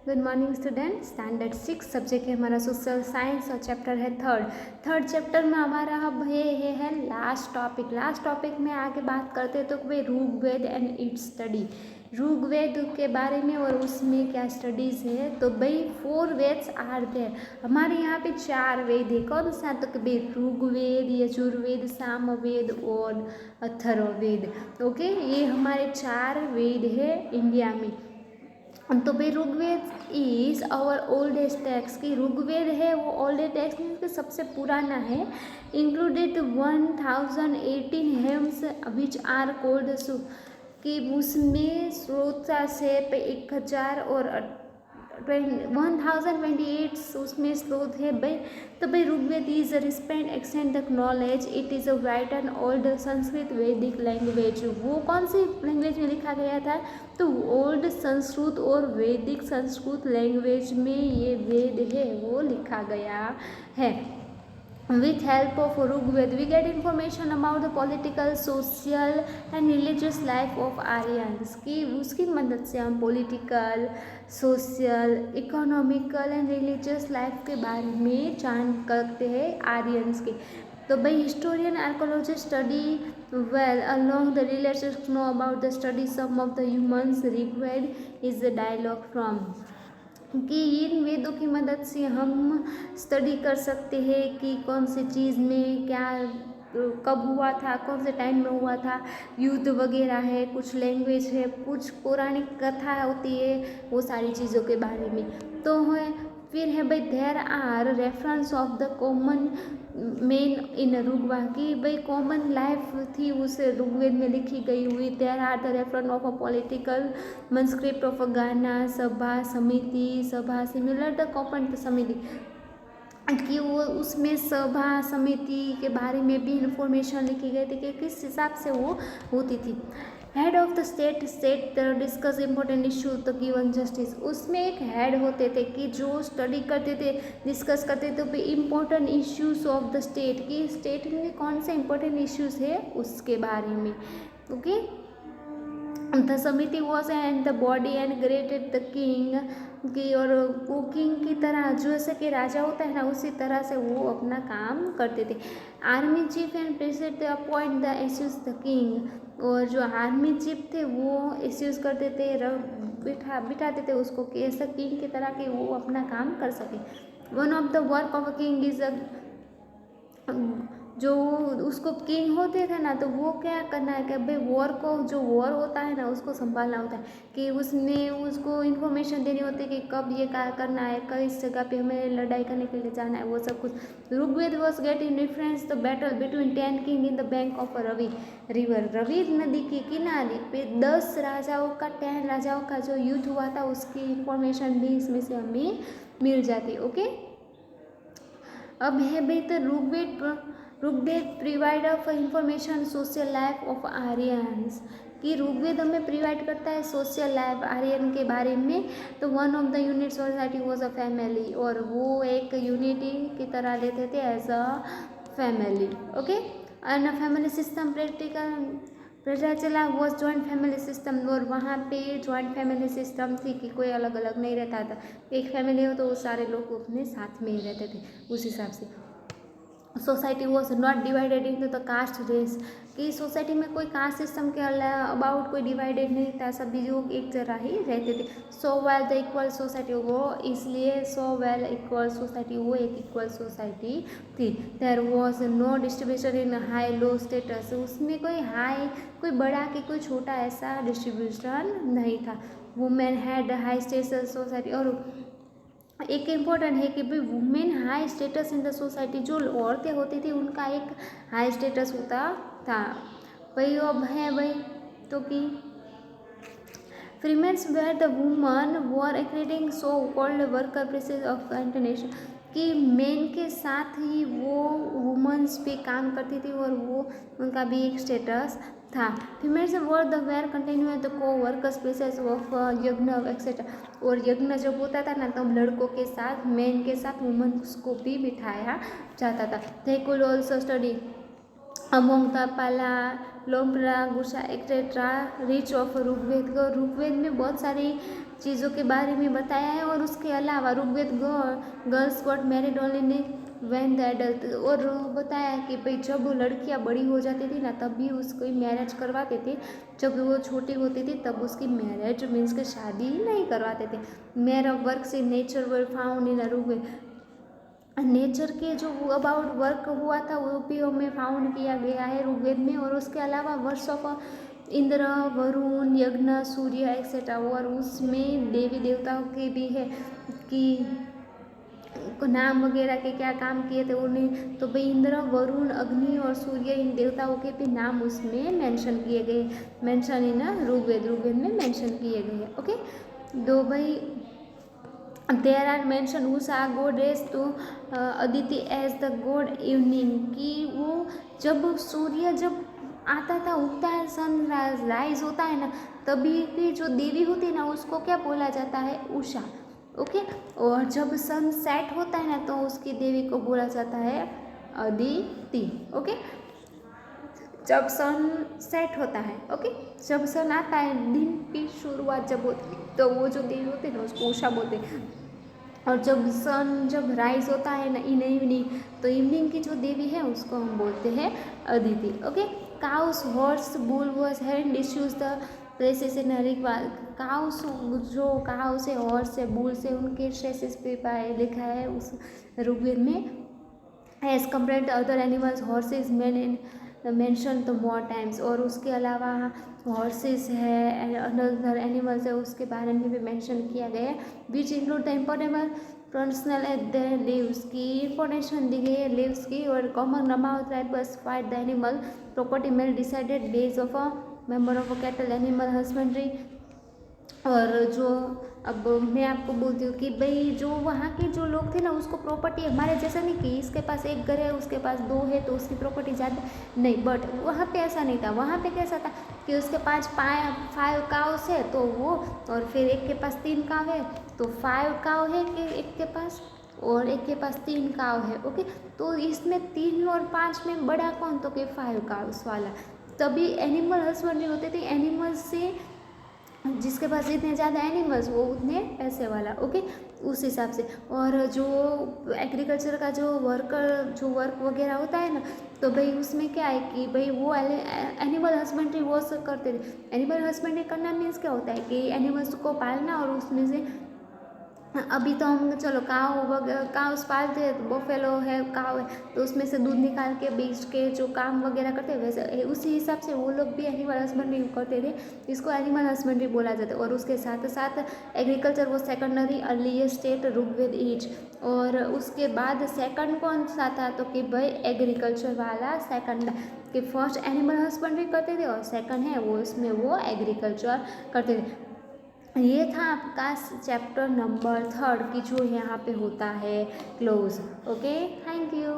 Good morning student. Standard 6 subject है हमारा social science और चैप्टर है थर्ड चैप्टर में हमारा अब है लास्ट टॉपिक में आगे बात करते हैं तो भाई ऋग्वेद एंड इट्स स्टडी, ऋग्वेद के बारे में और उसमें क्या स्टडीज़ है। तो भाई 4 वेद्स आर देयर, हमारे यहाँ पे 4 वेद है। कौन सा? तो भाई ऋग्वेद, यजुर्वेद, सामवेद और अथर्ववेद। ओके, ये हमारे 4 वेद है इंडिया में। तो भाई Rigveda is our oldest text, की ऋग्वेद है वो ओल्डेस्ट टेक्स्ट में सबसे पुराना है। इंक्लूडेड 1018 हेम्स विच आर कोल्ड कि उसमें स्रोता से 1000 और 1028 उसमें स्रोत है भाई। तो भाई Rigveda is respond extend the knowledge, it is a written old Sanskrit Vedic language. वो कौन सी लैंग्वेज में लिखा गया था? तो ओल्ड संस्कृत और वैदिक संस्कृत लैंग्वेज में ये वेद है वो लिखा गया है। With help of Rigved, we get information about the political, social and religious life of Aryans। कि उसकी मदद से हम political, social, economical and religious life के बारे में जान सकते हैं आर्यंस के। तो भाई historian archaeologist study well along the relationships know about the study some of the humans। Rigveda is the dialogue from कि इन वेदों की मदद से हम स्टडी कर सकते हैं कि कौन सी चीज़ में क्या कब हुआ था, कौन से टाइम में हुआ था, युद्ध वगैरह है, कुछ लैंग्वेज है, कुछ पौराणिक कथा होती है, वो सारी चीज़ों के बारे में। तो है फिर है भाई there are reference of the common men in Rigveda, की भाई कॉमन लाइफ थी उस ऋग्वेद में लिखी गई हुई। There are the reference of a political manuscript of a Gana, Sabha similar the कॉपन समिति, कि वो उसमें सभा समिति के बारे में भी इंफॉर्मेशन लिखी गई थी कि किस हिसाब से वो होती थी। Head of the state discuss important issue the given justice, उसमें एक हेड होते थे कि जो स्टडी करते थे, डिस्कस करते थे तो important issues of the state, कि स्टेट में कौन से इम्पोर्टेंट इश्यूज है उसके बारे में। Okay, the samiti was and the body and greeted the king, की और वो किंग की तरह जैसे कि राजा होता है ना उसी तरह से वो अपना काम करते थे। Army chief and president appoint the issues the king, और जो आर्मी चीफ थे वो इश्यूज करते थे, बिठाते थे उसको कि ऐसा किंग की तरह कि वो अपना काम कर सके। One of the work of a king is a, जो उसको किंग होते थे ना तो वो क्या करना है कि भाई वॉर को, जो वॉर होता है ना उसको संभालना होता है, कि उसने उसको इन्फॉर्मेशन देनी होती है कि कब ये क्या करना है, किस जगह पे हमें लड़ाई करने के लिए जाना है, वो सब कुछ। Rigveda was get in reference the battle between 10 king in the bank of Ravi river, Ravi नदी के किनारे पे 10 राजाओं का 10 राजाओं का जो युद्ध हुआ था उसकी इंफॉर्मेशन भी इसमें से हमें मिल जाती। ओके, अब है भाई तो Rigveda provide of information social life of Aryans, कि ऋग्वेद हमें प्रोवाइड करता है सोशल लाइफ आर्यन के बारे में। तो one of the unit society was a family, और वो एक यूनिटी की तरह लेते थे as a family. Okay, and family system practical प्रजा चला वॉज जॉइंट फैमिली सिस्टम, और वहाँ पे जॉइंट फैमिली सिस्टम थी कि कोई अलग अलग नहीं रहता था, एक फैमिली हो तो वो सारे लोग अपने साथ में ही रहते थे उस हिसाब से। Society was not divided in the caste race, कि सोसाइटी में कोई कास्ट सिस्टम के अबाउट कोई डिवाइडेड नहीं था, सभी लोग एक जगह ही रहते थे। So well the equal society, वो इसलिए सो वेल इक्वल सोसाइटी, वो एक इक्वल सोसाइटी थी। There was no distribution in high low status, उसमें कोई हाई, कोई बड़ा कि कोई छोटा ऐसा डिस्ट्रीब्यूशन नहीं था। Women had high status society, और एक इम्पोर्टेंट है कि भाई women high status in the society, जो औरतें होती थी उनका एक हाई स्टेटस होता था। भाई अब है भाई तो कि freemens where the woman were according so called worker places of international, कि मेन के साथ ही वो वुमेन्स पे काम करती थी और वो उनका भी एक स्टेटस था। Females were the where continue the coworkers places of yagya etcetera, और यज्ञ जब होता था ना तब लड़कों के साथ, मेन के साथ वुमेन्स को भी बिठाया जाता था। They could also study among the पाला लोम्प्रा गुस्सा एक्सेट्रा रिच ऑफ ऋग्वेद, को ऋग्वेद में बहुत सारी चीज़ों के बारे में बताया है। और उसके अलावा Rigveda girls got married only when the adult, और बताया कि भाई जब लड़कियां बड़ी हो जाती थी ना तब भी उसको मैरिज करवाते थे, जब वो छोटी होती थी तब उसकी मैरिज मीन्स कि शादी नहीं करवाते थे। Mayor of work in nature were found in Rigveda, nature के जो अबाउट वर्क हुआ था वो भी हमें फाउंड किया गया है ऋग्वेद में। और उसके अलावा वर्ष ऑफ इंद्र, वरुण, यज्ञ, सूर्य एक्सेट्रा, और उसमें देवी देवताओं के भी है कि नाम वगैरह के क्या काम किए थे उन्हें, तो भाई इंद्र, वरुण, अग्नि और सूर्य इन देवताओं के भी नाम उसमें मेंशन किए गए, मेंशन इन ऋग्वेद में मेंशन किए गए। ओके, दो भाई there are mention Usha goddess to Aditi as the god evening, कि वो जब सूर्य जब आता था, उगता है, सन राइज होता है ना, तभी की जो देवी होती है ना उसको क्या बोला जाता है, उषा। ओके, और जब सन सेट होता है ना तो उसकी देवी को बोला जाता है अदिति। ओके, जब सन सेट होता है, ओके, जब सन आता है, दिन की शुरुआत जब होती है तो वो जो देवी होती है ना उसको उषा बोलते हैं। और जब सन जब राइज होता है ना इन इवनिंग, तो इवनिंग की जो देवी है उसको हम बोलते हैं Aditi. Okay, cows, horse, bull was hand issues the places in Rigveda, cows जो काउस है, हॉर्स है, बुल से, उनके ट्रेसेस पे लिखा है उस ऋग्वेद में। As compare to other animals horses mention तो मोर टाइम्स, और उसके अलावा हॉर्सेस है, अदर एनिमल्स है, उसके बारे में भी मेंशन किया गया है। Which include the importable personal the lives की इंफॉर्मेशन दी गई है लिव्स की। और common amount tribals fight the animal property male decided days of a member of a cattle animal husbandry. और जो अब मैं आपको बोलती हूँ कि भाई जो वहाँ के जो लोग थे ना उसको प्रॉपर्टी हमारे जैसा नहीं कि इसके पास एक घर है उसके पास दो है तो उसकी प्रॉपर्टी ज़्यादा नहीं, बट वहाँ पे ऐसा नहीं था। वहाँ पे कैसा था कि उसके पास 5 काउस है तो वो, और फिर एक के पास 3 काव है तो 5 काव है कि एक के पास, और एक के पास 3 काव है। ओके, तो इसमें 3 और 5 में बड़ा कौन, तो कि 5 काउस वाला। तभी एनिमल हस्बेंड्री होते थे, एनिमल्स से जिसके पास जितने ज़्यादा एनिमल्स वो उतने पैसे वाला। ओके, उस हिसाब से। और जो एग्रीकल्चर का जो वर्क वगैरह होता है ना, तो भाई उसमें क्या है कि भाई वो एनिमल हस्बेंड्री वो सब करते थे। एनिमल हस्बेंड्री करना मीन्स क्या होता है कि एनिमल्स को पालना और उसमें से अभी तो हम चलो काउस पालते हैं, तो बफेलो है, काव है, तो उसमें से दूध निकाल के बेच के जो काम वगैरह करते हैं वैसे उसी हिसाब से वो लोग भी एनिमल हस्बेंड्री करते थे, इसको एनिमल हस्बेंड्री बोला जाता है। और उसके साथ साथ एग्रीकल्चर वो secondary earliest state Rigveda age. और उसके बाद सेकंड कौन सा था, तो कि भाई एग्रीकल्चर वाला सेकंड, कि फर्स्ट एनिमल हस्बेंड्री करते थे और सेकंड है वो इसमें वो एग्रीकल्चर करते थे। ये था आपका चैप्टर नंबर 3 की जो यहाँ पे होता है क्लोज। Okay, thank you.